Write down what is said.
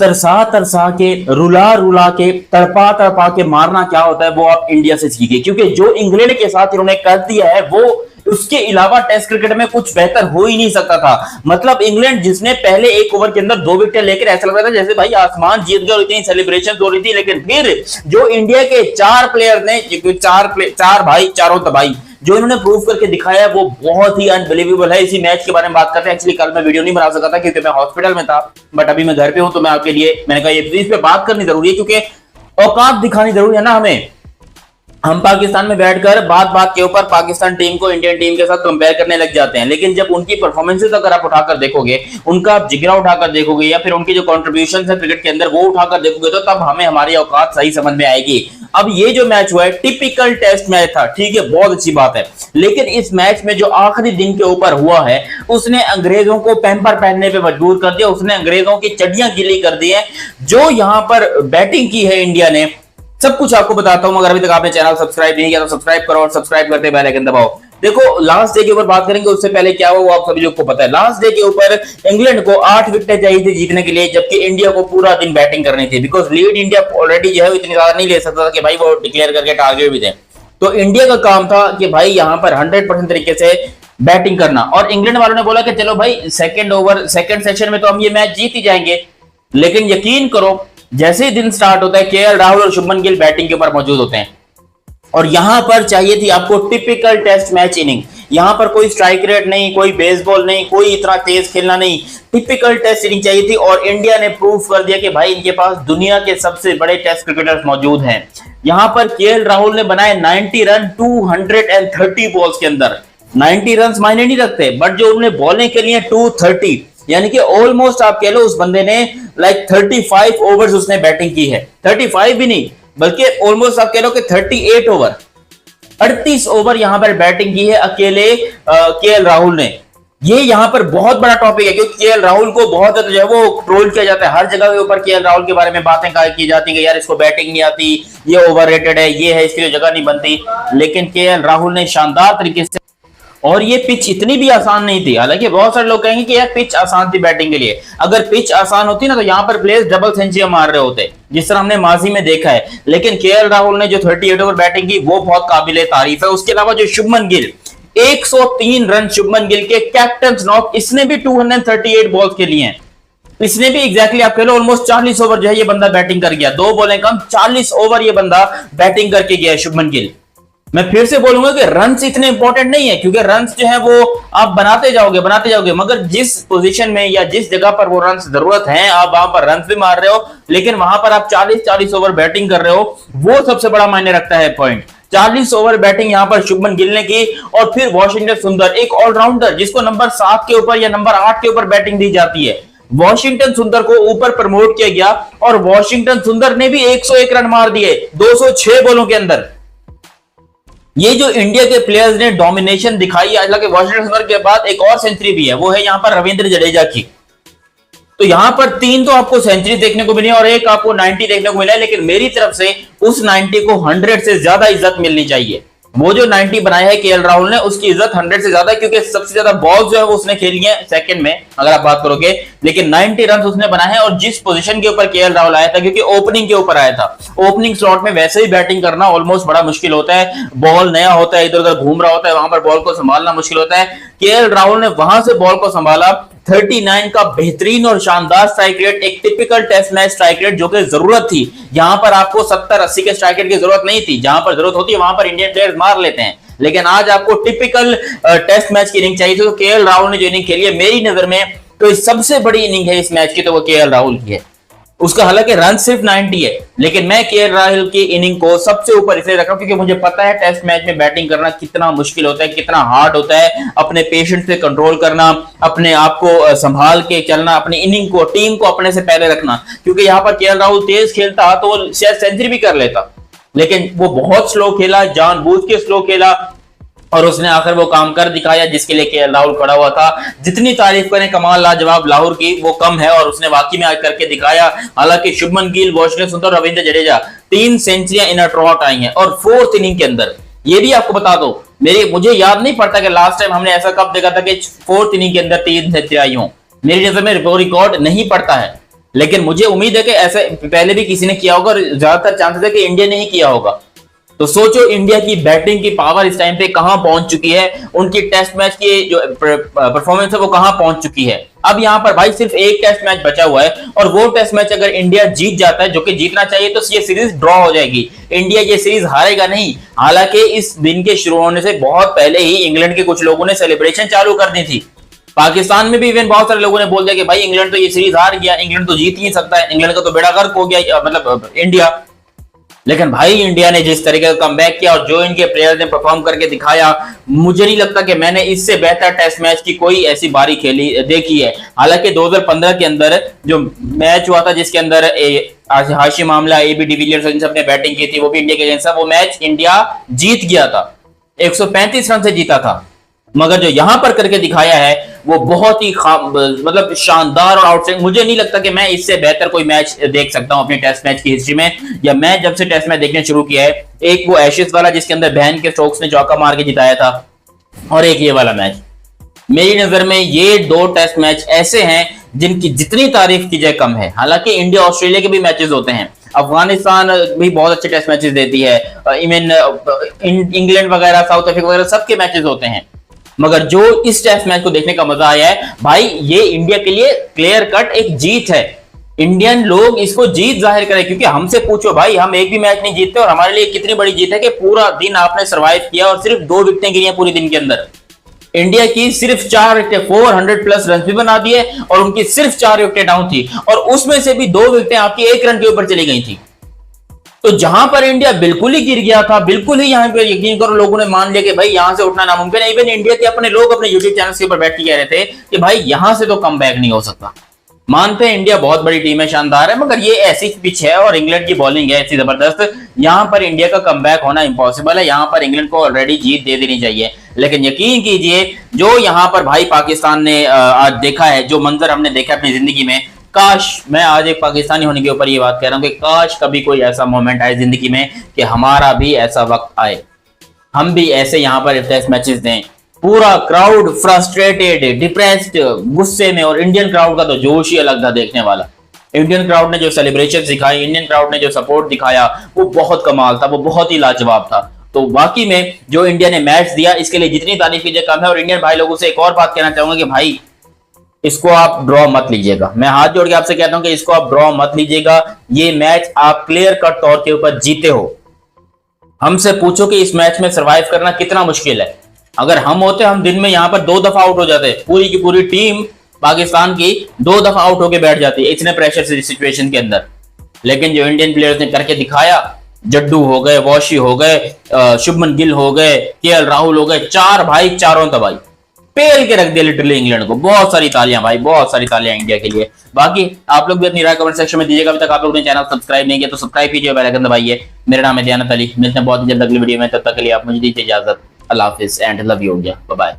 तरसा तरसा के, रुला रुला के, तड़पा तड़पा के मारना क्या होता है वो आप इंडिया से सीखिए, क्योंकि जो इंग्लैंड के साथ इन्होंने कर दिया है वो उसके अलावा टेस्ट क्रिकेट में कुछ बेहतर हो ही नहीं सकता था। मतलब इंग्लैंड जिसने पहले एक ओवर के अंदर 2 विकेट लेकर ऐसा लग रहा था जैसे भाई आसमान जीत गया, इतनी सेलिब्रेशन हो रही थी, लेकिन फिर जो इंडिया के 4 प्लेयर ने, चार भाई चारों तबाही जो इन्होंने प्रूव करके दिखाया वो बहुत ही अनबिलीवेबल है। इसी मैच के बारे में बात करते हैं। एक्चुअली कल मैं वीडियो नहीं बना सका था क्योंकि मैं हॉस्पिटल में था, बट अभी मैं घर पे हूं, तो मैं आपके लिए मैंने कहा ये इस पे बात करनी जरूरी है क्योंकि औकात दिखानी जरूरी है ना हमें। हम पाकिस्तान में बैठकर बात बात के ऊपर पाकिस्तान टीम को इंडियन टीम के साथ कंपेयर करने लग जाते हैं, लेकिन जब उनकी परफॉर्मेंसेस अगर आप उठाकर देखोगे, उनका जिगरा उठाकर देखोगे, या फिर उनकी जो कंट्रीब्यूशन है क्रिकेट के अंदर वो उठाकर देखोगे, तो तब हमें हमारी औकात सही समझ में आएगी। अब ये जो मैच हुआ है टिपिकल टेस्ट मैच था, ठीक है, बहुत अच्छी बात है, लेकिन इस मैच में जो आखिरी दिन के ऊपर हुआ है उसने अंग्रेजों को पैंपर पहनने पे मजबूर कर दिया, उसने अंग्रेजों की चड्डियां गीली कर दी है। जो यहां पर बैटिंग की है इंडिया ने, सब कुछ आपको बताता हूं। अगर अभी तक आपने चैनल सब्सक्राइब नहीं किया तो सब्सक्राइब करो और सब्सक्राइब करते बेल आइकन दबाओ। देखो लास्ट डे के ऊपर बात करेंगे, उससे पहले क्या हुआ वो आप सभी लोग को पता है। लास्ट डे के ऊपर इंग्लैंड को 8 विकेटें चाहिए थी जीतने के लिए, जबकि इंडिया को पूरा दिन बैटिंग करनी थी, बिकॉज लीड इंडिया ऑलरेडी जो है इतनी ज्यादा नहीं ले सकता था कि भाई वो डिक्लेयर करके टारगेट भी दें। तो इंडिया का काम था कि भाई यहां पर 100% तरीके से बैटिंग करना, और इंग्लैंड वालों ने बोला कि चलो भाई सेकंड सेशन में तो हम ये मैच जीत ही जाएंगे। लेकिन यकीन करो जैसे ही दिन स्टार्ट होता है केएल राहुल और शुभमन गिल बैटिंग के ऊपर मौजूद होते हैं, और यहां पर चाहिए थी आपको टिपिकल टेस्ट मैच इनिंग। यहां पर कोई स्ट्राइक रेट नहीं, कोई बेसबॉल नहीं, कोई इतना तेज खेलना नहीं, टिपिकल टेस्ट इनिंग चाहिए थी। और इंडिया ने प्रूव कर दिया कि भाई इनके पास दुनिया के सबसे बड़े टेस्ट क्रिकेटर्स मौजूद हैं। यहां पर केएल राहुल ने बनाए 90 रन 230 बॉल्स के अंदर। 90 रन मायने नहीं रखते, बट जो उन्होंने बॉलिंग के लिए 230, यानी कि ऑलमोस्ट आप कह लो उस बंदे ने लाइक 35 ओवर्स उसने बैटिंग की है। 35 भी नहीं बल्कि ऑलमोस्ट आप कह लो कि 38 ओवर, 38 ओवर यहां पर बैटिंग की है अकेले केएल राहुल ने। ये यहां पर बहुत बड़ा टॉपिक है क्योंकि केएल राहुल को बहुत जो है वो ट्रोल किया जाता है, हर जगह के ऊपर केएल राहुल के बारे में बातें की जाती है कि यार इसको बैटिंग नहीं आती, ये ओवररेटेड है, ये है, इसकी जो जगह नहीं बनती। लेकिन केएल राहुल ने शानदार तरीके से, और ये पिच इतनी भी आसान नहीं थी। हालांकि बहुत सारे लोग कहेंगे कि यार पिच आसान थी बैटिंग के लिए, अगर पिच आसान होती ना तो यहां पर प्लेयर्स डबल सेंचुरी मार रहे होते जिस तरह हमने माजी में देखा है। लेकिन केएल राहुल ने जो 38 ओवर बैटिंग की वो बहुत काबिले तारीफ है। उसके अलावा जो शुभमन गिल, 103 रन शुभमन गिल के, कैप्टन नॉक, इसने भी 238 बॉल्स के लिए, इसने भी एग्जैक्टली आप कह लो ऑलमोस्ट 40 ओवर जो है ये बंदा बैटिंग कर गया। 2 बॉलें कम, 40 ओवर ये बंदा बैटिंग करके गया शुभमन गिल। मैं फिर से बोलूंगा कि रन्स इतने इंपॉर्टेंट नहीं है क्योंकि रन्स जो है वो आप बनाते जाओगे, मगर जिस पोजीशन में या जिस जगह पर वो रन्स जरूरत है आप वहां पर रन्स भी मार रहे हो, लेकिन वहां पर आप 40 ओवर बैटिंग कर रहे हो, वो सबसे बड़ा मायने रखता है पॉइंट। 40 ओवर बैटिंग यहां पर शुभमन गिल ने की, और फिर वॉशिंगटन सुंदर, एक ऑलराउंडर जिसको नंबर 7 के ऊपर या नंबर 8 के ऊपर बैटिंग दी जाती है, वॉशिंगटन सुंदर को ऊपर प्रमोट किया गया, और वॉशिंगटन सुंदर ने भी 101 रन मार दिए 206 बॉलों के अंदर। ये जो इंडिया के प्लेयर्स ने डोमिनेशन दिखाई, हालांकि वॉशिंगटन सुंदर के बाद एक और सेंचुरी भी है, वो है यहां पर रविंद्र जडेजा की। तो यहां पर 3 तो आपको सेंचुरी देखने को मिली और एक आपको 90 देखने को मिला है, लेकिन मेरी तरफ से उस 90 को 100 से ज्यादा इज्जत मिलनी चाहिए। वो जो 90 बनाया है केएल राहुल ने उसकी इज्जत 100 से ज्यादा, क्योंकि सबसे ज्यादा बॉल जो है वो उसने खेली है सेकंड में अगर आप बात करोगे, लेकिन 90 रन उसने बनाए हैं। और जिस पोजीशन के ऊपर केएल राहुल आया था, क्योंकि ओपनिंग के ऊपर आया था, ओपनिंग स्लॉट में वैसे ही बैटिंग करना ऑलमोस्ट बड़ा मुश्किल होता है, बॉल नया होता है, इधर उधर घूम रहा होता है, वहां पर बॉल को संभालना मुश्किल होता है। केएल राहुल ने वहां से बॉल को संभाला, 39 का बेहतरीन और शानदार स्ट्राइक रेट, एक typical test match strike rate जो कि जरूरत थी। यहां पर आपको 70-80 के स्ट्राइक रेट की जरूरत नहीं थी, जहां पर जरूरत होती है वहां पर इंडियन प्लेयर्स मार लेते हैं, लेकिन आज आपको टिपिकल टेस्ट मैच की इनिंग चाहिए थी। तो केएल राहुल ने जो इनिंग खेली है मेरी नजर में तो सबसे बड़ी इनिंग है इस मैच की, तो वो केएल राहुल की है। उसका हालांकि रन सिर्फ 90 है, लेकिन मैं केएल राहुल की इनिंग को सबसे ऊपर इसलिए रख रहा हूं क्योंकि मुझे पता है टेस्ट मैच में बैटिंग करना कितना मुश्किल होता है, कितना हार्ड होता है, अपने पेशेंस पे कंट्रोल करना, अपने आप को संभाल के चलना, अपनी इनिंग को, टीम को अपने से पहले रखना। क्योंकि यहां पर केएल राहुल तेज खेलता तो वो शायद सेंचुरी भी कर लेता, लेकिन वो बहुत स्लो खेला, जानबूझ के स्लो खेला, और उसने आखिर वो काम कर दिखाया जिसके लिए केएल राहुल खड़ा हुआ था। जितनी तारीफ करें कमाल लाजवाब लाहौर की वो कम है, और उसने वाकई में आज करके दिखाया। हालांकि शुभमन गिल, वॉशिंगटन सुंदर, रविंद्र जडेजा 3 सेंचुरियां इन अ ट्रॉट आई हैं, और 4th इनिंग के अंदर। ये भी आपको बता दो, मुझे याद नहीं पड़ता कि लास्ट टाइम हमने ऐसा कब देखा था कि 4th इनिंग के अंदर 3 सेंचुरी आई हो। मेरी नजर में वो रिकॉर्ड नहीं पड़ता है। लेकिन मुझे उम्मीद है कि ऐसे पहले भी किसी ने किया होगा और ज्यादातर चांसेस है कि इंडिया ने ही किया होगा। तो सोचो इंडिया की बैटिंग की पावर इस टाइम पे कहां पहुंच चुकी है, उनकी टेस्ट मैच की जो परफॉर्मेंस है वो कहां पहुंच चुकी है। अब यहां पर भाई सिर्फ एक टेस्ट मैच बचा हुआ है और वो टेस्ट मैच अगर इंडिया जीत जाता है, जो कि जीतना चाहिए, तो ये सीरीज ड्रॉ हो जाएगी। इंडिया ये सीरीज हारेगा नहीं। हालांकि इस दिन के शुरू होने से बहुत पहले ही इंग्लैंड के कुछ लोगों ने सेलिब्रेशन चालू कर दी थी। पाकिस्तान में भी इवन बहुत सारे लोगों ने बोल दिया कि भाई इंग्लैंड तो ये सीरीज हार गया, इंग्लैंड तो जीत ही नहीं सकता है, इंग्लैंड का तो बेड़ा गर्क हो गया, मतलब इंडिया। लेकिन भाई इंडिया ने जिस तरीके का कमबैक किया और जो इनके प्लेयर्स ने परफॉर्म करके दिखाया, मुझे नहीं लगता कि मैंने इससे बेहतर टेस्ट मैच की कोई ऐसी बारी खेली देखी है। हालांकि 2015 के अंदर जो मैच हुआ था जिसके अंदर हाशिम आमला, एबी डिविलियर्स इन सब ने बैटिंग की थी, वो भी इंडिया के अगेंस्ट था, वो मैच इंडिया जीत गया था, 135 रन से जीता था। मगर जो यहां पर करके दिखाया है वो बहुत ही मतलब शानदार और आउटस्टैंडिंग। मुझे नहीं लगता कि मैं इससे बेहतर कोई मैच देख सकता हूं अपनी टेस्ट मैच की हिस्ट्री में, या मैं जब से टेस्ट मैच देखने शुरू किया है। एक वो एशेस वाला जिसके अंदर बहन के स्टोक्स ने चौका मार के जिताया था, और एक ये वाला मैच। मेरी नजर में ये दो टेस्ट मैच ऐसे हैं जिनकी जितनी तारीफ की जाए कम है। हालांकि इंडिया ऑस्ट्रेलिया के भी मैचेस होते हैं, अफगानिस्तान भी बहुत अच्छे टेस्ट मैचेस देती है, इवन इंग्लैंड वगैरह, साउथ अफ्रीका वगैरह सबके मैचेस होते हैं। मगर जो इस टेस्ट मैच को देखने का मजा आया है भाई, ये इंडिया के लिए क्लियर कट एक जीत है। इंडियन लोग इसको जीत जाहिर करें, क्योंकि हमसे पूछो भाई, हम एक भी मैच नहीं जीतते और हमारे लिए कितनी बड़ी जीत है कि पूरा दिन आपने सर्वाइव किया और सिर्फ 2 विकेटें गिरी हैं पूरे दिन के अंदर। इंडिया की सिर्फ 4 विकेटें, 400 प्लस रन भी बना दिए और उनकी सिर्फ 4 विकेटें डाउन थी, और उसमें से भी 2 विकेटें आपकी 1 रन के ऊपर चली गई थी। तो जहां पर इंडिया बिल्कुल ही गिर गया था, बिल्कुल ही यहां पर यकीन करो लोगों ने मान लिया कि भाई यहां से उठना नामुमकिन है। इवन इंडिया के अपने लोग अपने यूट्यूब चैनल के ऊपर बैठ के कह रहे थे कि भाई यहां से तो कम बैक नहीं हो सकता। मानते हैं इंडिया बहुत बड़ी टीम है, शानदार है, मगर ये ऐसी पिच है और इंग्लैंड की बॉलिंग है ऐसी जबरदस्त, यहां पर इंडिया का कमबैक होना इंपॉसिबल है। यहां पर इंग्लैंड को ऑलरेडी जीत दे देनी चाहिए। लेकिन यकीन कीजिए जो यहां पर भाई पाकिस्तान ने आज देखा है, जो मंजर हमने देखा अपनी जिंदगी में, काश, मैं आज एक पाकिस्तानी होने के ऊपर ये बात कह रहा हूं कि काश कभी कोई ऐसा मोमेंट आए जिंदगी में कि हमारा भी ऐसा वक्त आए, हम भी ऐसे यहां पर टेस्ट मैचेस दें। पूरा क्राउड फ्रस्ट्रेटेड, डिप्रेस्ड, गुस्से में, और इंडियन क्राउड का तो जोश ही अलग था देखने वाला। इंडियन क्राउड ने जो सेलिब्रेशन दिखाई, इंडियन क्राउड ने जो सपोर्ट दिखाया, वो बहुत कमाल था, वो बहुत ही लाजवाब था। तो बाकी में जो इंडिया ने मैच दिया इसके लिए जितनी तारीफ कीजिए कम है। और इंडियन भाई लोगों से एक और बात कहना चाहूंगा कि भाई इसको आप ड्रॉ मत लीजिएगा। मैं हाथ जोड़ के आपसे कहता हूं कि इसको आप ड्रॉ मत लीजिएगा। ये मैच आप क्लियर कट तौर के ऊपर जीते हो। हमसे पूछो कि इस मैच में सरवाइव करना कितना मुश्किल है। अगर हम होते, हम दिन में यहां पर 2 दफा आउट हो जाते, पूरी की पूरी टीम पाकिस्तान की 2 दफा आउट होकर बैठ जाती है इतने प्रेशर से सिचुएशन के अंदर। लेकिन जो इंडियन प्लेयर्स ने करके दिखाया, जड्डू हो गए, वॉशी हो गए, शुभमन गिल हो गए, केएल राहुल हो गए, 4 भाई चारों तबाही पेल के रख दिया लिटरली इंग्लैंड को। बहुत सारी तालियां भाई, बहुत सारी तालियां इंडिया के लिए। बाकी आप लोग भी अपनी राय कमेंट सेक्शन में दीजिएगा। अभी तक आप लोग ने चैनल सब्सक्राइब नहीं किया तो सब्सक्राइब कीजिए, बेल आइकन दबाइए। मेरा नाम है दयानत अली, मिलते हैं बहुत ही जल्द अगली वीडियो में। तब तक के लिए आप मुझे दीजिए इजाजत। अल्लाह हाफिज एंड लव यू हो गया, बाय बाय।